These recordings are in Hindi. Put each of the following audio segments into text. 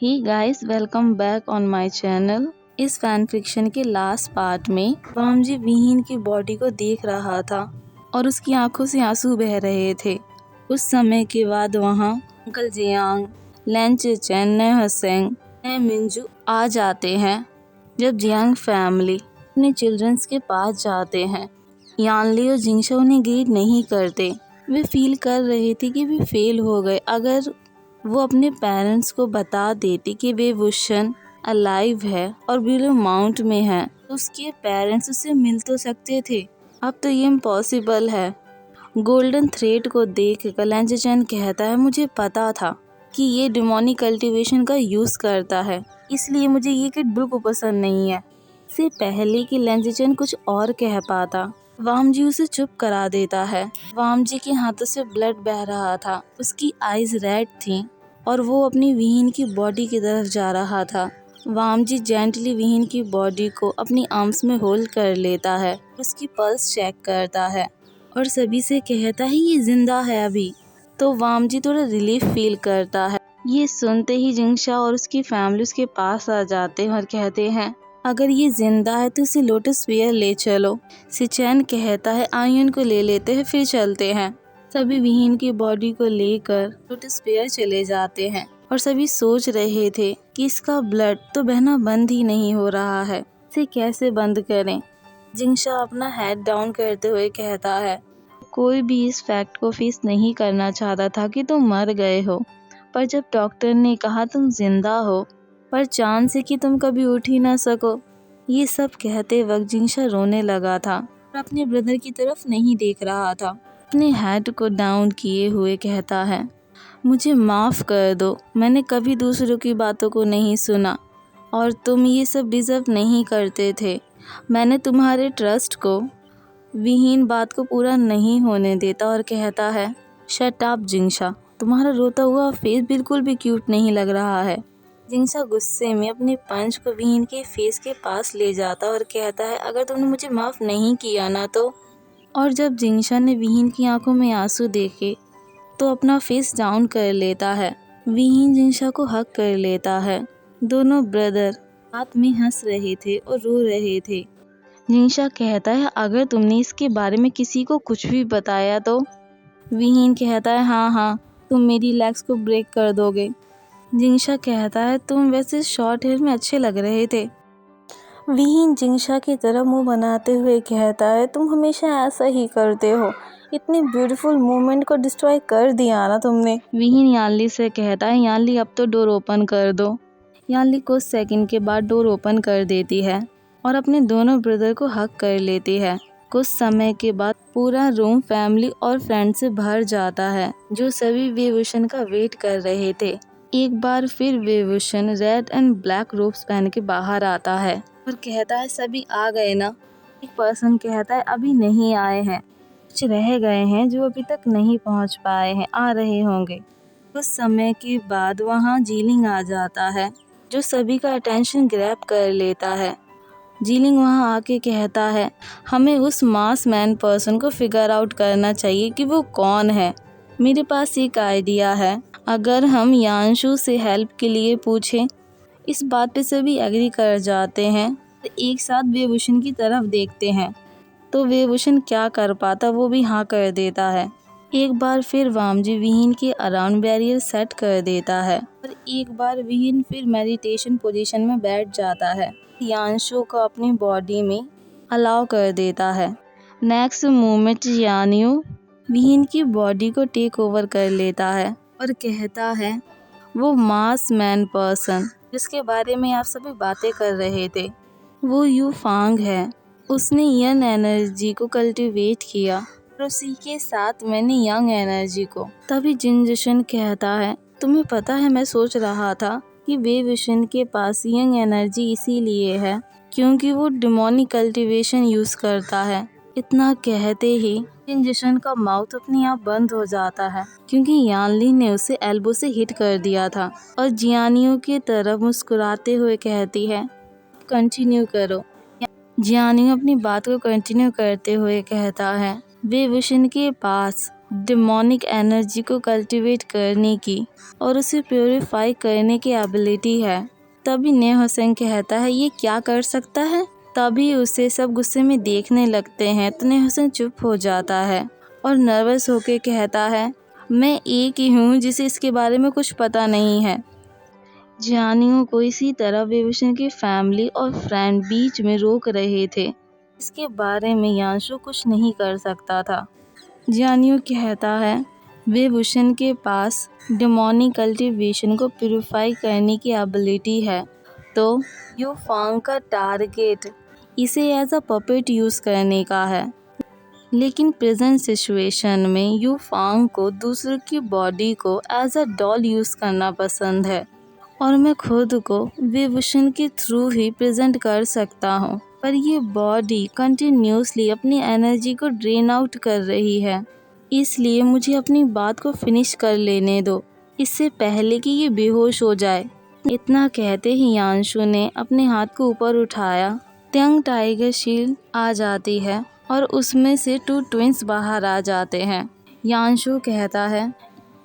He guys, welcome back on my channel. इस फैन फिक्शन के लास्ट पार्ट में वामजी विहीन की बॉडी को देख रहा था और उसकी आंखों से आंसू बह रहे थे। उस समय के बाद वहाँ अंकल जियांग, लेंचेचेन, नेहसेंग, मिंजू आ जाते हैं। जब जियांग फैमिली अपने चिल्ड्रंस के पास जाते हैं, यानली और जिंगशा उन्हें ग्रीट नहीं करते। वे फील कर रहे थे कि वे फेल हो गए। अगर वो अपने पेरेंट्स को बता देती कि वे वुशन अलाइव है और ब्लू माउंट में है, तो उसके पेरेंट्स उससे मिल तो सकते थे। अब तो ये इम्पॉसिबल है। गोल्डन थ्रेड को देख कर लेंचेचेन कहता है, मुझे पता था कि ये डिमोनिक कल्टीवेशन का यूज़ करता है, इसलिए मुझे ये किट बिल्कुल पसंद नहीं है। इससे पहले कि लेंचेचेन कुछ और कह पाता, वामजी उसे चुप करा देता है। वामजी के हाथों से ब्लड बह रहा था, उसकी आईज रेड थीं और वो अपनी विहीन की बॉडी की तरफ जा रहा था। वामजी जेंटली विहीन की बॉडी को अपनी आर्म्स में होल्ड कर लेता है, उसकी पल्स चेक करता है और सभी से कहता है ये जिंदा है अभी। तो वामजी थोड़ा रिलीफ फील करता है। ये सुनते ही जिंगशा और उसकी फैमिली उसके पास आ जाते हैं और कहते हैं, अगर ये जिंदा है तो इसे लोटस फेयर ले चलो। सिचैन कहता है, आयन को ले लेते हैं फिर चलते हैं। सभी विहीन की बॉडी को लेकर लोटस फेयर चले जाते हैं और सभी सोच रहे थे कि इसका ब्लड तो बहना बंद ही नहीं हो रहा है, इसे कैसे बंद करें। जिंगशा अपना हेड डाउन करते हुए कहता है, कोई भी इस फैक्ट को फेस नहीं करना चाहता था कि तुम मर गए हो, पर जब डॉक्टर ने कहा तुम जिंदा हो, पर चांस है कि तुम कभी उठ ही ना सको। ये सब कहते वक्त जिंगशा रोने लगा था और अपने ब्रदर की तरफ नहीं देख रहा था। अपने हेड को डाउन किए हुए कहता है, मुझे माफ़ कर दो, मैंने कभी दूसरों की बातों को नहीं सुना और तुम ये सब डिज़र्व नहीं करते थे। मैंने तुम्हारे ट्रस्ट को विहीन बात को पूरा नहीं होने देता और कहता है, शट अप जिंगशा, तुम्हारा रोता हुआ फेस बिल्कुल भी क्यूट नहीं लग रहा है। जिंगशा गुस्से में अपने पंच को विहीन के फेस के पास ले जाता और कहता है, अगर तुमने मुझे माफ़ नहीं किया ना तो। और जब जिंगशा ने विहीन की आंखों में आंसू देखे तो अपना फेस डाउन कर लेता है। विहीन जिंगशा को हक कर लेता है। दोनों ब्रदर साथ में हंस रहे थे और रो रहे थे। जिंगशा कहता है, अगर तुमने इसके बारे में किसी को कुछ भी बताया तो। विहीन कहता है, हाँ, तुम मेरी लेग्स को ब्रेक कर दोगे। जिंगशा कहता है, तुम वैसे शॉर्ट हेयर में अच्छे लग रहे थे। विहीन जिंगशा की तरफ मुंह बनाते हुए कहता है, तुम हमेशा ऐसा ही करते हो, इतनी ब्यूटीफुल मोमेंट को डिस्ट्रॉय कर दिया ना तुमने। विहीन यानली से कहता है, यानली अब तो डोर ओपन कर दो। यानली कुछ सेकंड के बाद डोर ओपन कर देती है और अपने दोनों ब्रदर को हक कर लेती है। कुछ समय के बाद पूरा रूम फैमिली और फ्रेंड से भर जाता है, जो सभी वेवुशन का वेट कर रहे थे। एक बार फिर वेवुशन रेड एंड ब्लैक रोब्स पहन के बाहर आता है और कहता है, सभी आ गए ना। एक पर्सन कहता है, अभी नहीं आए हैं, कुछ रह गए हैं जो अभी तक नहीं पहुंच पाए हैं, आ रहे होंगे। कुछ समय के बाद वहां जीलिंग आ जाता है, जो सभी का अटेंशन ग्रैब कर लेता है। जीलिंग वहां आके कहता है, हमें उस मास मैन पर्सन को फिगर आउट करना चाहिए कि वो कौन है। मेरे पास एक आइडिया है, अगर हम यांशु से हेल्प के लिए पूछें। इस बात पे सभी एग्री कर जाते हैं। तो एक साथ वेवुशन की तरफ देखते हैं तो वेवुशन क्या कर पाता, वो भी हाँ कर देता है। एक बार फिर वामजी विहीन के अराउंड बैरियर सेट कर देता है और एक बार विहीन फिर मेडिटेशन पोजीशन में बैठ जाता है। यांशु को अपनी बॉडी में अलाउ कर देता है। नेक्स्ट मोमेंट यानियो विहीन की बॉडी को टेक ओवर कर लेता है और कहता है, वो मास मैन पर्सन जिसके बारे में आप सभी बातें कर रहे थे, वो यू फांग है। उसने यंग एनर्जी को कल्टीवेट किया और उसी के साथ मैंने यंग एनर्जी को। तभी जिनजुशन कहता है, तुम्हें पता है मैं सोच रहा था कि वेवुशन के पास यंग एनर्जी इसीलिए है क्योंकि वो डिमोनिक कल्टीवेशन यूज करता है। इतना कहते ही जिनजुशन का माउथ अपने आप बंद हो जाता है क्योंकि यानली ने उसे एल्बो से हिट कर दिया था और जियानियो की तरफ मुस्कुराते हुए कहती है, कंटिन्यू करो। जियानियो अपनी बात को कंटिन्यू करते हुए कहता है, वेवुशन के पास डेमोनिक एनर्जी को कल्टीवेट करने की और उसे प्योरीफाई करने की एबिलिटी है। तभी नेहा हुसैन कहता है ये क्या कर सकता है। तभी उसे सब गुस्से में देखने लगते हैं तो नेहा हुसैन चुप हो जाता है और नर्वस होकर कहता है मैं एक ही हूँ जिसे इसके बारे में कुछ पता नहीं है। जियानियों को इसी तरह विभूषण की फैमिली और फ्रेंड बीच में रोक रहे थे। इसके बारे में यांशु कुछ नहीं कर सकता था। जियानियों कहता है विभूषण के पास डेमोनिक कल्टीवेशन को प्यूरिफाई करने की एबिलिटी है, तो यू फांग का टारगेट इसे एज अ पपेट यूज़ करने का है। लेकिन प्रेजेंट सिचुएशन में यू फांग को दूसरों की बॉडी को एज अ डॉल यूज़ करना पसंद है और मैं खुद को विभूषण के थ्रू ही प्रेजेंट कर सकता हूँ, पर ये बॉडी कंटिन्यूसली अपनी एनर्जी को ड्रेन आउट कर रही है, इसलिए मुझे अपनी बात को फिनिश कर लेने दो इससे पहले कि ये बेहोश हो जाए। इतना कहते ही यांशु ने अपने हाथ को ऊपर उठाया। त्यंग टाइगर शील्ड आ जाती है और उसमें से 2 ट्विंस बाहर आ जाते हैं। यांशु कहता है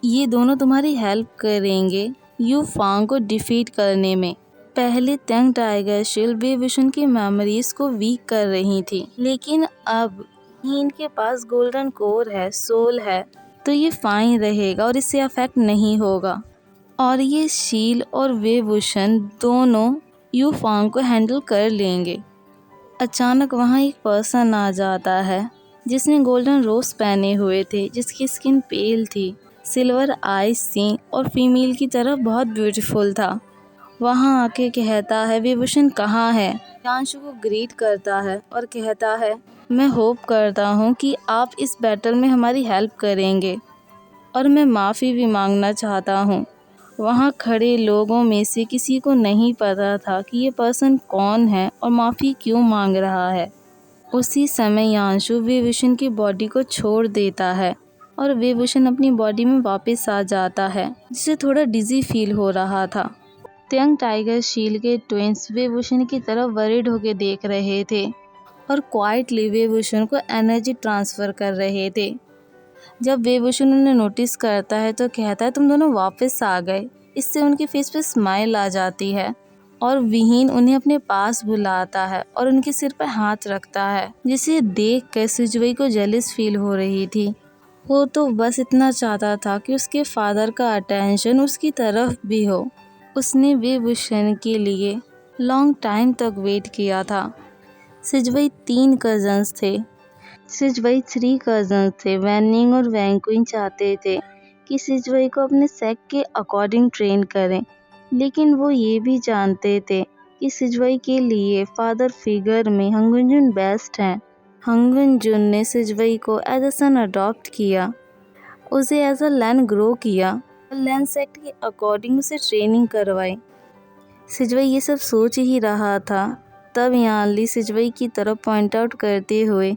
ये दोनों तुम्हारी हेल्प करेंगे यू फांग को डिफीट करने में। पहले त्यंग टाइगर शील्ड विभूषण की मेमोरीज को वीक कर रही थी, लेकिन अब इनके पास गोल्डन कोर है, सोल है, तो ये फाइन रहेगा और इससे अफेक्ट नहीं होगा और ये शील्ड और विभूषण दोनों यू फांग को हैंडल कर लेंगे। अचानक वहाँ एक पर्सन आ जाता है जिसने गोल्डन रोज पहने हुए थे, जिसकी स्किन पेल थी, सिल्वर आइज थी और फीमेल की तरह बहुत ब्यूटीफुल था। वहाँ आके कहता है विभूषण कहाँ है। यांशु को ग्रीट करता है और कहता है मैं होप करता हूँ कि आप इस बैटल में हमारी हेल्प करेंगे और मैं माफ़ी भी मांगना चाहता हूँ। वहाँ खड़े लोगों में से किसी को नहीं पता था कि ये पर्सन कौन है और माफ़ी क्यों मांग रहा है। उसी समय यांशु विभूषण की बॉडी को छोड़ देता है और विभूषण अपनी बॉडी में वापस आ जाता है, जिसे थोड़ा डिजी फील हो रहा था। त्यंग टाइगर शील्ड के ट्विंस विभूषण की तरफ वरीड होकर देख रहे थे और क्वाइटली विभूषण को एनर्जी ट्रांसफ़र कर रहे थे। जब विभूषण उन्हें नोटिस करता है तो कहता है तुम दोनों वापस आ गए। इससे उनके फेस पे स्माइल आ जाती है और विहीन उन्हें अपने पास बुलाता है और उनके सिर पर हाथ रखता है, जिसे देख कर सिजुई को जेलस फील हो रही थी। वो तो बस इतना चाहता था कि उसके फादर का अटेंशन उसकी तरफ भी हो। उसने विभूषण के लिए लॉन्ग टाइम तक वेट किया था। सिजुई 3 कजन्स थे। सिजुई 3 कजन्स थे। वैनिंग और वैंकुइन चाहते थे कि सिजुई को अपने सेक्स के अकॉर्डिंग ट्रेन करें, लेकिन वो ये भी जानते थे कि सिजुई के लिए फादर फिगर में हंगुंजुन बेस्ट हैं। हंगुंजुन ने सिजुई को एज अ सन अडॉप्ट किया, उसे एज अ लैंड ग्रो किया, लैंड सेक्ट के अकॉर्डिंग उसे ट्रेनिंग करवाई। सिजुई ये सब सोच ही रहा था, तब यानली सिजुई की तरफ पॉइंट आउट करते हुए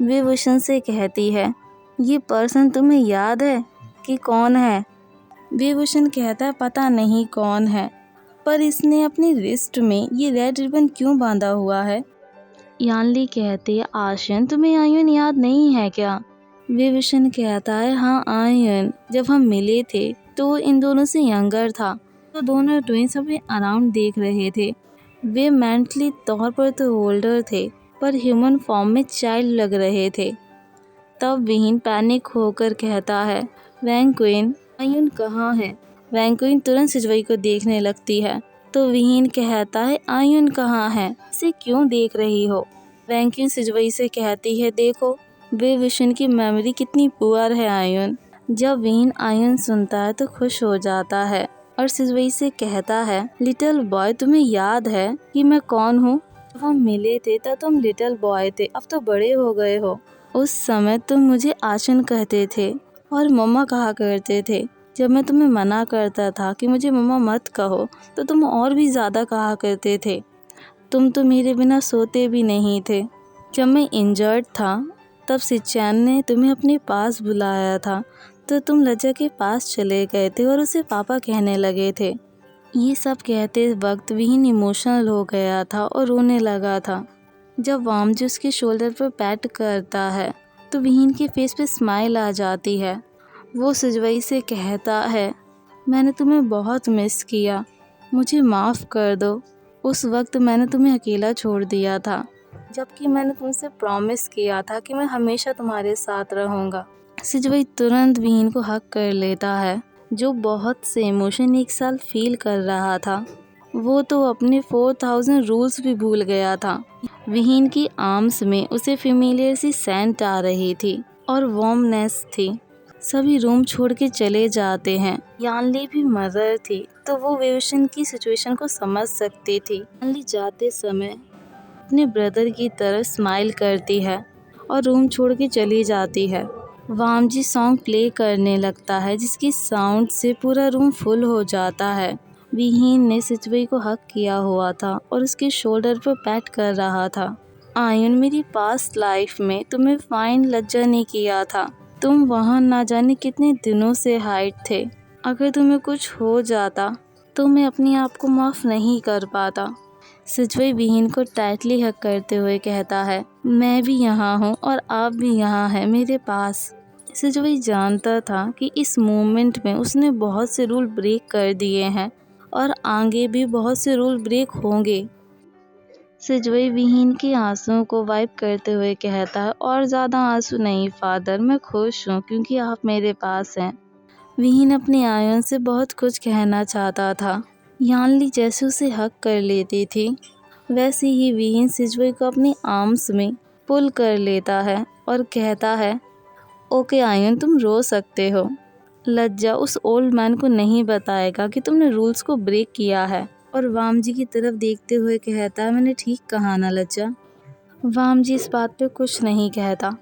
विभूषण से कहती है ये पर्सन तुम्हें याद है कि कौन है। विभूषण कहता है पता नहीं कौन है, पर इसने अपनी रिस्ट में ये रेड रिबन क्यों बांधा हुआ है। यानली कहती है आर्यन तुम्हें आर्यन याद नहीं है क्या। विभूषण कहता है हाँ आर्यन, जब हम मिले थे तो वो इन दोनों से यंगर था, तो दोनों ट्विंस अपने अराउंड देख रहे थे। वे मेंटली तौर पर तो ओल्डर थे, पर ह्यूमन फॉर्म में चाइल्ड लग रहे थे। तब विहीन पैनिक होकर कहता है वैंकुइन आर्यन कहाँ है। वैंकुइन तुरंत सिजुई को देखने लगती है, तो विहीन कहता है आर्यन कहाँ है, इसे क्यों देख रही हो। वैंकुइन सिजुई से कहती है देखो विभूषण की मेमोरी कितनी पुअर है आर्यन। जब विहीन आर्यन सुनता है तो खुश हो जाता है और सिजुई से कहता है लिटिल बॉय तुम्हें याद है कि मैं कौन हूँ। जब हम मिले थे तब तुम लिटिल बॉय थे, अब तो बड़े हो गए हो। उस समय तुम मुझे आर्यन कहते थे और मम्मा कहा करते थे। जब मैं तुम्हें मना करता था कि मुझे मम्मा मत कहो, तो तुम और भी ज़्यादा कहा करते थे। तुम तो मेरे बिना सोते भी नहीं थे। जब मैं इंजर्ड था तब सिचैन ने तुम्हें अपने पास बुलाया था, तो तुम लज्जा के पास चले गए थे और उसे पापा कहने लगे थे। ये सब कहते वक्त विहीन इमोशनल हो गया था और रोने लगा था। जब वामजी उसके शोल्डर पर पैट करता है तो विहीन के फेस पे स्माइल आ जाती है। वो सिजवई से कहता है, मैंने तुम्हें बहुत मिस किया, मुझे माफ़ कर दो। उस वक्त मैंने तुम्हें अकेला छोड़ दिया था, जबकि मैंने तुमसे प्रॉमिस किया था कि मैं हमेशा तुम्हारे साथ रहूँगा। सिजवई तुरंत विहीन को हक कर लेता है, जो बहुत से इमोशन एक साल फील कर रहा था। वो तो अपने 4000 रूल्स भी भूल गया था। विहीन की आर्म्स में उसे फेमिलियर सी सेंट आ रही थी और वार्मनेस थी। सभी रूम छोड़ के चले जाते हैं। यानली भी मदर थी, तो वो वेवशन की सिचुएशन को समझ सकती थी। यानली जाते समय अपने ब्रदर की तरफ स्माइल करती है और रूम छोड़ के चली जाती है। वामजी सॉन्ग प्ले करने लगता है, जिसकी साउंड से पूरा रूम फुल हो जाता है। विहीन ने सिचवई को हक किया हुआ था और उसके शोल्डर पर पैट कर रहा था। आयुन, मेरी पास्ट लाइफ में तुम्हें फाइन लज्जा नहीं किया था। तुम वहाँ ना जाने कितने दिनों से हाइड थे। अगर तुम्हें कुछ हो जाता तो मैं अपने आप को माफ़ नहीं कर पाता। सिचवई विहीन को टाइटली हक करते हुए कहता है, मैं भी यहाँ हूँ और आप भी यहाँ हैं मेरे पास। सिचवई जानता था कि इस मोमेंट में उसने बहुत से रूल ब्रेक कर दिए हैं और आगे भी बहुत से रूल ब्रेक होंगे। सिजवई विहीन के आंसुओं को वाइप करते हुए कहता है, और ज़्यादा आंसू नहीं फादर, मैं खुश हूँ क्योंकि आप मेरे पास हैं। विहीन अपने आयन से बहुत कुछ कहना चाहता था। यानली जैसे उसे हक कर लेती थी, वैसे ही विहीन सिजवई को अपनी आर्म्स में पुल कर लेता है और कहता है, ओके आयन, तुम रो सकते हो। लज्जा उस ओल्ड मैन को नहीं बताएगा कि तुमने रूल्स को ब्रेक किया है। और वामजी की तरफ देखते हुए कहता है, मैंने ठीक कहा ना लज्जा। वामजी इस बात पे कुछ नहीं कहता।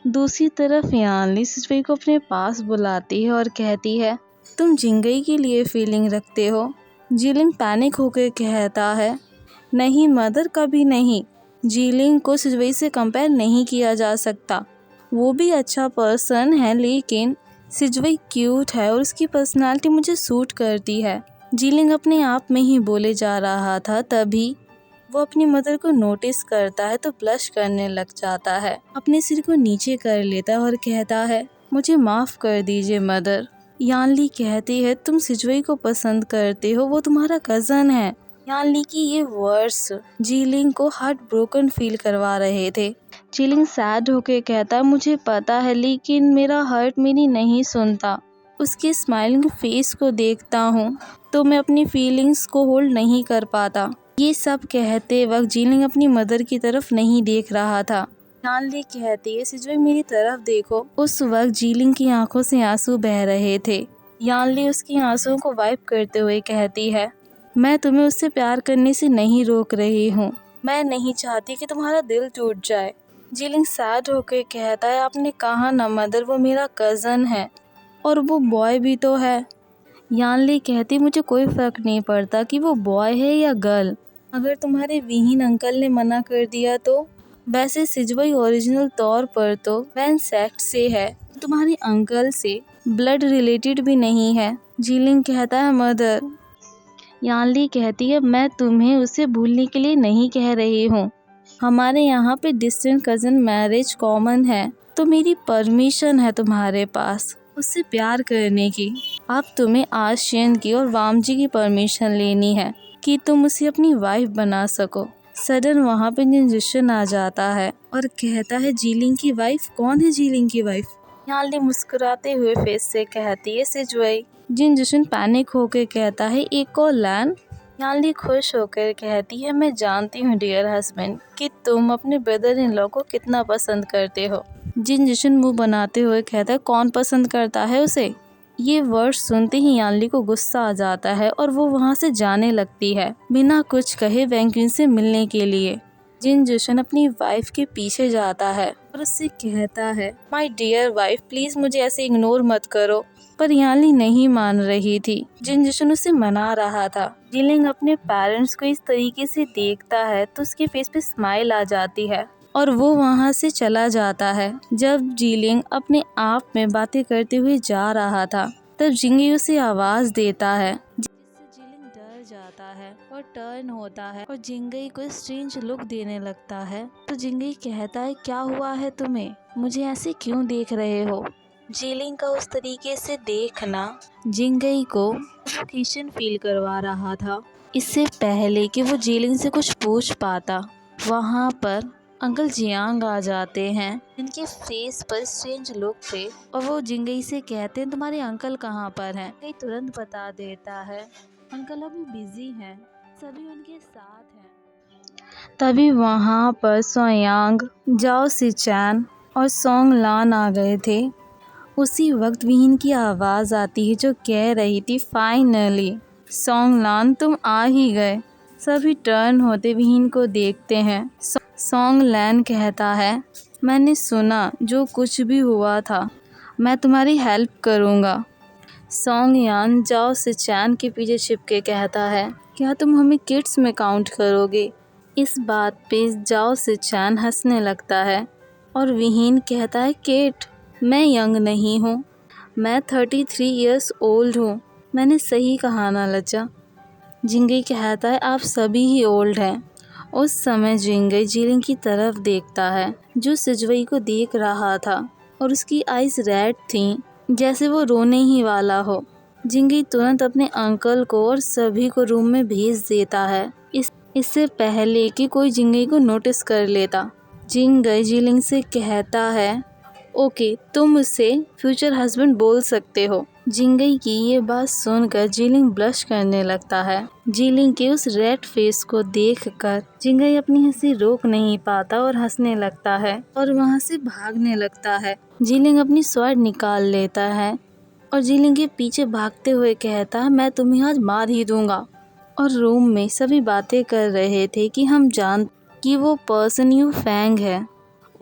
दूसरी तरफ यानली सिचवई को अपने पास बुलाती है और कहती है, तुम जिंगई के लिए फीलिंग रखते हो। जीलिंग पैनिक होकर कहता है, नहीं मदर, कभी नहीं। जीलिंग को सिचवई से कंपेयर नहीं किया जा सकता। वो भी अच्छा पर्सन है, लेकिन सिचवई क्यूट है और उसकी पर्सनालिटी मुझे सूट करती है। जीलिंग अपने आप में ही बोले जा रहा था, तभी वो अपनी मदर को नोटिस करता है तो ब्लश करने लग जाता है। अपने सिर को नीचे कर लेता है और कहता है, मुझे माफ़ कर दीजिए मदर। यानली कहती है, तुम सिचवई को पसंद करते हो, वो तुम्हारा कज़न है। यानली की ये वर्ड्स जीलिंग को हार्ट ब्रोकन फील करवा रहे थे। जीलिंग सैड होकर कहता है, मुझे पता है, लेकिन मेरा हार्ट मेरी नहीं सुनता। उसके स्माइलिंग फेस को देखता हूँ तो मैं अपनी फीलिंग्स को होल्ड नहीं कर पाता। ये सब कहते वक्त जीलिंग अपनी मदर की तरफ नहीं देख रहा था। यानली कहती है, सिचवई मेरी तरफ देखो। उस वक्त जीलिंग की आंखों से आंसू बह रहे थे। यानली उसकी आंसुओं को वाइप करते हुए कहती है, मैं तुम्हें उससे प्यार करने से नहीं रोक रही हूँ। मैं नहीं चाहती कि तुम्हारा दिल टूट जाए। जीलिंग सैड होकर कहता है, आपने कहा ना मदर, वो मेरा कज़न है और वो बॉय भी तो है। यानली कहती, मुझे कोई फ़र्क नहीं पड़ता कि वो बॉय है या गर्ल, अगर तुम्हारे विहीन अंकल ने मना कर दिया तो। वैसे सिचवई ओरिजिनल तौर पर तो वैन सेक्ट से है, तुम्हारे अंकल से ब्लड रिलेटेड भी नहीं है। जीलिंग कहता है, मदर। यानली कहती है, मैं तुम्हें उसे भूलने के लिए नहीं कह रही हूँ। हमारे यहाँ पे डिस्टेंट कज़न मैरिज कॉमन है, तो मेरी परमिशन है तुम्हारे पास उससे प्यार करने की। अब तुम्हें आशियन की और वामजी की परमिशन लेनी है कि तुम उसे अपनी वाइफ बना सको। सडन वहाँ पे जिनजुशन आ जाता है और कहता है, जीलिंग की वाइफ? कौन है जीलिंग की वाइफ? यानली मुस्कुराते हुए फेस से कहती है, सिचवई। जिनजुशन पैनिक होकर कहता है, एक और लैंड? यानली खुश होकर कहती है, मैं जानती हूँ डियर हस्बैंड कि तुम अपने ब्रदर इन लॉ को कितना पसंद करते हो। जिनजुशन मुंह बनाते हुए कहता है, कौन पसंद करता है उसे? ये वर्ड सुनते ही यानली को गुस्सा आ जाता है और वो वहाँ से जाने लगती है बिना कुछ कहे वैंक्विन से मिलने के लिए। जिनजुशन अपनी वाइफ के पीछे जाता है और उससे कहता है, माय डियर वाइफ, प्लीज मुझे ऐसे इग्नोर मत करो। पर यानली नहीं मान रही थी। जिनजुशन उसे मना रहा था। जीलिंग अपने पेरेंट्स को इस तरीके से देखता है तो उसके फेस पे स्माइल आ जाती है और वो वहाँ से चला जाता है। जब जीलिंग अपने आप में बातें करते हुए जा रहा था, तब जिंगी उसे आवाज़ देता है, जिससे जीलिंग डर जाता है और टर्न होता है और जिंगई को स्ट्रेंज लुक देने लगता है। तो जिंगई कहता है, क्या हुआ है तुम्हें, मुझे ऐसे क्यों देख रहे हो। जीलिंग का उस तरीके से देखना जिंगई को प्रोवोकेशन फील करवा रहा था। इससे पहले कि वो जीलिंग से कुछ पूछ पाता, वहाँ पर अंकल जियांग आ जाते हैं। इनके फेस पर स्ट्रेंज लुक थे और वो जिंगई से कहते हैं, तुम्हारे अंकल कहाँ पर हैं। जिंगई तुरंत बता देता है, अंकल अभी बिजी हैं, सभी उनके साथ हैं। तभी वहाँ पर सोयांग, जाओ सिचैन और सोंग लान आ गए थे। उसी वक्त विहीन की आवाज़ आती है जो कह रही थी, फाइनली सोंग लान तुम आ ही गए। सभी टर्न होते विहीन को देखते हैं। सोंग लैन कहता है, मैंने सुना जो कुछ भी हुआ था, मैं तुम्हारी हेल्प करूँगा। सोंग यान जाओ सिचैन के पीछे छिपके कहता है, क्या तुम हमें किड्स में काउंट करोगे। इस बात पे जाओ सिचैन हंसने लगता है और विहीन कहता है, किड मैं यंग नहीं हूँ, मैं 33 ईयर्स ओल्ड हूँ। मैंने सही कहा ना लज्जा। जिंगई कहता है, आप सभी ही ओल्ड हैं। उस समय जिंगई जीलिंग की तरफ देखता है जो सिजवई को देख रहा था और उसकी आईज रेड थीं, जैसे वो रोने ही वाला हो। जिंगई तुरंत अपने अंकल को और सभी को रूम में भेज देता है, इससे पहले कि कोई जिंगई को नोटिस कर लेता। जिंगई जीलिंग से कहता है, ओके तुम मुझसे फ्यूचर हस्बैंड बोल सकते हो। जिंगई की ये बात सुनकर जीलिंग ब्लश करने लगता है। जीलिंग के उस रेड फेस को देखकर जिंगई अपनी हंसी रोक नहीं पाता और हंसने लगता है और वहाँ से भागने लगता है। जीलिंग अपनी स्वॉर्ड निकाल लेता है और जीलिंग के पीछे भागते हुए कहता है, मैं तुम्हें आज मार ही दूंगा। और रूम में सभी बातें कर रहे थे कि हम जान कि वो पर्सन यू फैंग है,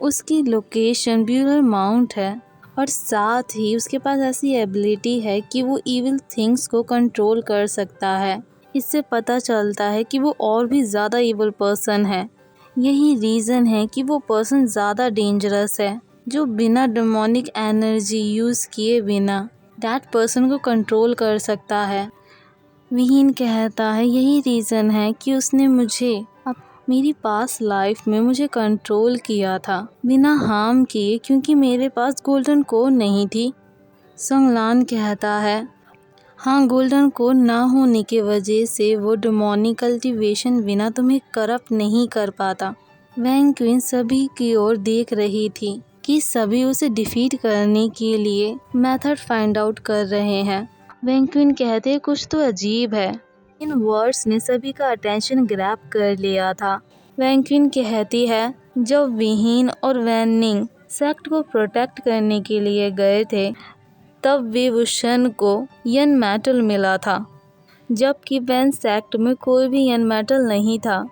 उसकी लोकेशन ब्यूलर माउंट है और साथ ही उसके पास ऐसी एबिलिटी है कि वो इविल थिंग्स को कंट्रोल कर सकता है। इससे पता चलता है कि वो और भी ज़्यादा इविल पर्सन है। यही रीज़न है कि वो पर्सन ज़्यादा डेंजरस है, जो बिना डेमोनिक एनर्जी यूज़ किए बिना दैट पर्सन को कंट्रोल कर सकता है। विहीन कहता है, यही रीज़न है कि उसने मुझे मेरी पास लाइफ में मुझे कंट्रोल किया था बिना हार्म किए, क्योंकि मेरे पास गोल्डन कोड नहीं थी। सोंगलान कहता है, हाँ गोल्डन कोड ना होने की वजह से वो डेमोनिक कल्टीवेशन बिना तुम्हें करप्ट नहीं कर पाता। वैंग क्वीन सभी की ओर देख रही थी कि सभी उसे डिफीट करने के लिए मेथड फाइंड आउट कर रहे हैं। वैंग क्वीन कहते, कुछ तो अजीब है। इन वर्ड्स ने सभी का अटेंशन ग्रैब कर लिया था। वैंग क्वीन कहती है, जब विहीन और वैनिंग सेक्ट को प्रोटेक्ट करने के लिए गए थे, तब विभूषण को यन मेटल मिला था, जबकि वैन सेक्ट में कोई भी यन मेटल नहीं था।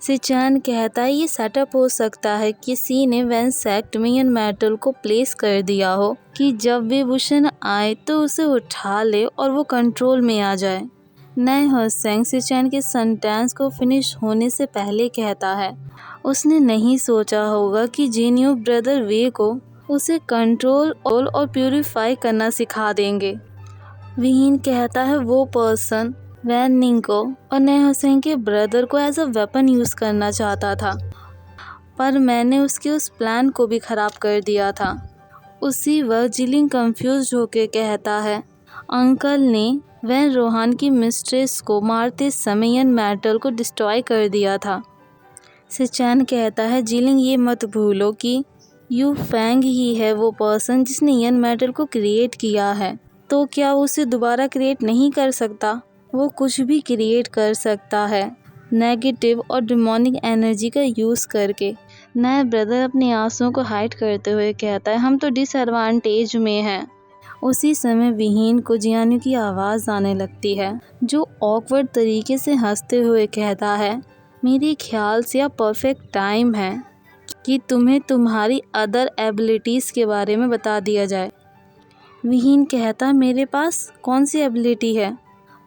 सिचैन कहता है, ये सेटअप हो सकता है किसी ने वैन सेक्ट में यन मेटल को प्लेस कर दिया हो कि जब विभूषण आए तो उसे उठा ले और वो कंट्रोल में आ जाए। नए होसेंग सिचैन के सेंटेंस को फिनिश होने से पहले कहता है, उसने नहीं सोचा होगा कि जीनियो ब्रदर वे को उसे कंट्रोल और प्यूरिफाई करना सिखा देंगे। विहीन कहता है, वो पर्सन वैन निंग को और नए होसेंग के ब्रदर को एज अ वेपन यूज़ करना चाहता था, पर मैंने उसके उस प्लान को भी ख़राब कर दिया था। उसी वक्त जिलिंग कंफ्यूज होकर कहता है, अंकल ने वैन रोहान की मिस्ट्रेस को मारते समय यन मेटल को डिस्ट्रॉय कर दिया था। सिचैन कहता है, जिलिंग ये मत भूलो कि यू फैंग ही है वो पर्सन जिसने यन मेटल को क्रिएट किया है, तो क्या वो उसे दोबारा क्रिएट नहीं कर सकता? वो कुछ भी क्रिएट कर सकता है नेगेटिव और डिमोनिक एनर्जी का यूज़ करके। नए ब्रदर अपनी आंसुओं को हाइड करते हुए कहता है, हम तो डिसएडवांटेज में हैं। उसी समय विहीन को जियानु की आवाज़ आने लगती है, जो ऑकवर्ड तरीके से हंसते हुए कहता है, मेरे ख्याल से अब परफेक्ट टाइम है कि तुम्हें तुम्हारी अदर एबिलिटीज़ के बारे में बता दिया जाए। विहीन कहता, मेरे पास कौन सी एबिलिटी है?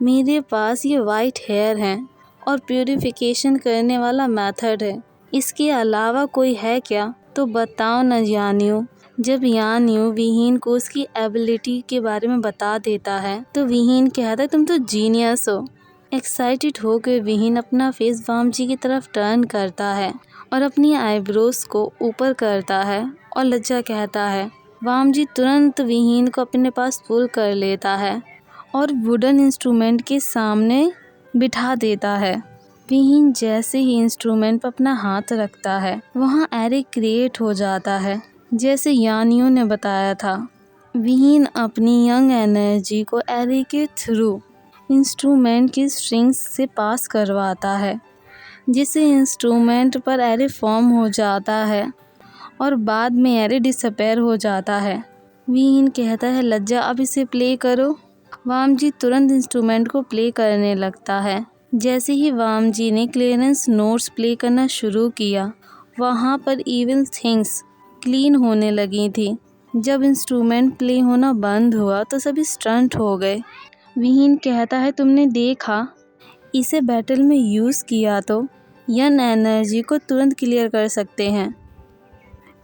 मेरे पास ये वाइट हेयर है और प्यूरिफिकेशन करने वाला मेथड है। इसके अलावा कोई है क्या? तो बताओ न यान्यू। जब यान्यू विहीन को उसकी एबिलिटी के बारे में बता देता है तो विहीन कहता है, तुम तो जीनियस हो। एक्साइटेड होकर विहीन अपना फेस वाम जी की तरफ टर्न करता है और अपनी आईब्रोज को ऊपर करता है और लज्जा कहता है। वाम जी तुरंत विहीन को अपने पास पुल कर लेता है और वुडन इंस्ट्रूमेंट के सामने बिठा देता है। विहीन जैसे ही इंस्ट्रूमेंट पर अपना हाथ रखता है वहाँ एरे क्रिएट हो जाता है, जैसे यानियों ने बताया था। विहीन अपनी यंग एनर्जी को एरे के थ्रू इंस्ट्रूमेंट की स्ट्रिंग्स से पास करवाता है, जिससे इंस्ट्रूमेंट पर एरे फॉर्म हो जाता है और बाद में एरे डिसअपेयर हो जाता है। विहीन कहता है, लज्जा अब इसे प्ले करो। वाम जी तुरंत इंस्ट्रूमेंट को प्ले करने लगता है। जैसे ही वाम जी ने क्लियरेंस नोट्स प्ले करना शुरू किया, वहाँ पर इविल थिंग्स क्लीन होने लगी थी। जब इंस्ट्रूमेंट प्ले होना बंद हुआ तो सभी स्टंट हो गए। विहीन कहता है, तुमने देखा, इसे बैटल में यूज़ किया तो यन एनर्जी को तुरंत क्लियर कर सकते हैं।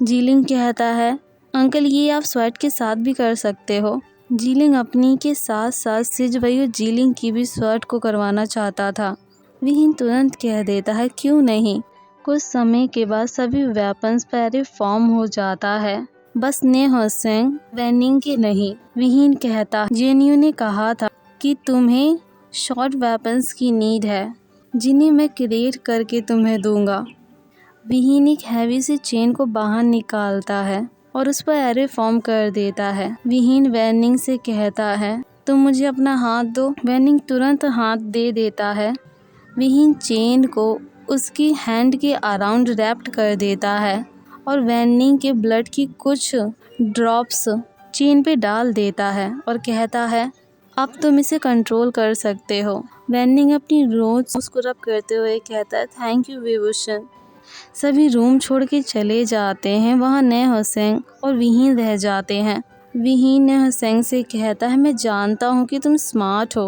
जीलिंग कहता है, अंकल ये आप स्वेट के साथ भी कर सकते हो। जीलिंग अपनी के साथ साथ सिजवैयो जीलिंग की भी स्वेट को करवाना चाहता था। विहीन तुरंत कह देता है, क्यों नहीं। कुछ समय के बाद सभी वेपन्स पर फॉर्म हो जाता है, बस ने होसेंग वैनिंग के नहीं। विहीन कहता, जेनियो ने कहा था कि तुम्हें शॉर्ट वेपन्स की नीड है, जिन्हें मैं क्रिएट करके तुम्हें दूंगा। विहीन एक हैवी सी चेन को बाहर निकालता है और उस पर एरे फॉर्म कर देता है। विहीन वैनिंग से कहता है, तुम मुझे अपना हाथ दो। वैनिंग तुरंत हाथ दे देता है। विहीन चेन को उसकी हैंड के अराउंड रैप्ट कर देता है और वैनिंग के ब्लड की कुछ ड्रॉप्स चेन पे डाल देता है और कहता है, अब तुम इसे कंट्रोल कर सकते हो। वैनिंग अपनी रोज को रब करते हुए कहता है, थैंक यू विभूषण। सभी रूम छोड़ के चले जाते हैं। वहाँ ने होसेंग और विहीन रह जाते हैं। विहीन ने होसेंग से कहता है, मैं जानता हूँ कि तुम स्मार्ट हो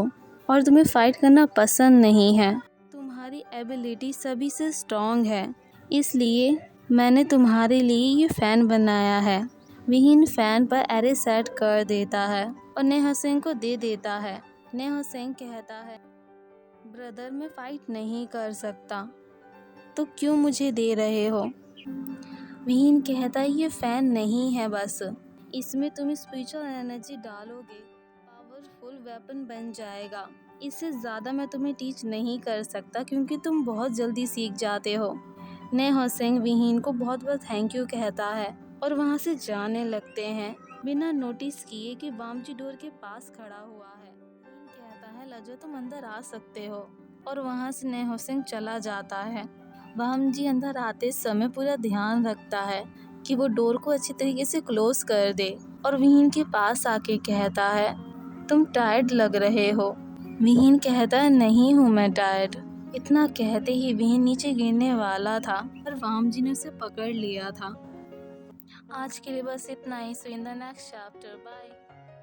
और तुम्हें फाइट करना पसंद नहीं है। तुम्हारी एबिलिटी सभी से स्ट्रॉन्ग है, इसलिए मैंने तुम्हारे लिए ये फ़ैन बनाया है। विहीन फ़ैन पर एरे सेट कर देता है और ने होसेंग को दे देता है। ने होसेंग कहता है, ब्रदर मैं फाइट नहीं कर सकता, तो क्यों मुझे दे रहे हो। विहीन कहता है, ये फ़ैन नहीं है, बस इसमें तुम स्पिरिचुअल एनर्जी डालोगे, पावरफुल वेपन बन जाएगा। इससे ज़्यादा मैं तुम्हें टीच नहीं कर सकता क्योंकि तुम बहुत जल्दी सीख जाते हो। ने होसेंग विहीन को बहुत बहुत थैंक यू कहता है और वहाँ से जाने लगते हैं, बिना नोटिस किए कि वामजी डोर के पास खड़ा हुआ है। विहीन कहता है, लज्जा तुम अंदर आ सकते हो, और वहाँ से ने होसेंग चला जाता है। वामजी अंदर आते समय पूरा ध्यान रखता है कि वो डोर को अच्छी तरीके से क्लोज कर दे और विहीन के पास आके कहता है, तुम टायर्ड लग रहे हो। विहीन कहता है, नहीं हूँ मैं टायर्ड। इतना कहते ही विहीन नीचे गिरने वाला था पर वामजी ने उसे पकड़ लिया था। आज के लिए बस इतना ही। So in the next chapter, bye.